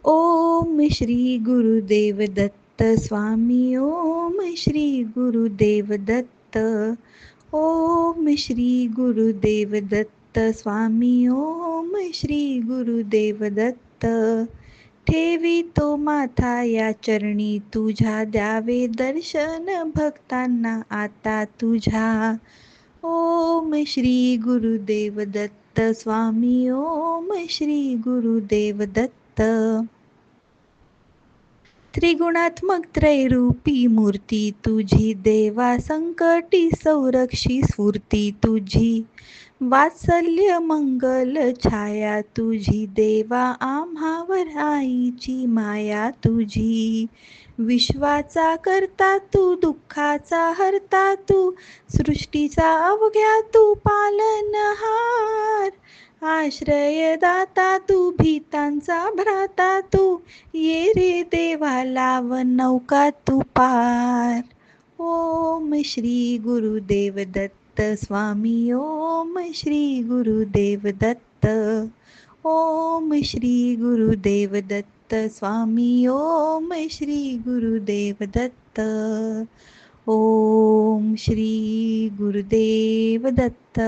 ओम श्री गुरुदेव दत्त स्वामी. ओम श्री गुरुदेव दत्त. ओम श्री गुरुदेव दत्त स्वामी. ओम श्री गुरुदेव दत्त. ठेवितो माथा या चरणी तुझ्या, द्यावे दर्शन भक्तांना आता तुझ्या. ओम श्री गुरुदेव दत्त स्वामी. ओम श्री गुरुदेव दत्त. त्रिगुणात्मक त्रैरूपी मूर्ती तुझी, देवा संकटी संरक्षी स्फूर्ती तुझी. वात्सल्य मंगल छाया तुझी, देवा आम्हावर आईची माया तुझी. विश्वाचा करता तू, दुःखाचा हरता तू, सृष्टीचा अवघ्या तू पालनहार. आश्रयदाता तू, भीतांचा भ्राता तू, ये रे देवा लाव नौका तू पार. ओम श्री गुरुदेव दत्त स्वामी. ओम श्री गुरुदेव दत्त. ओम श्री गुरुदेव दत्त स्वामी. ओम श्री गुरुदेव दत्त. ओम श्री गुरुदेव दत्त.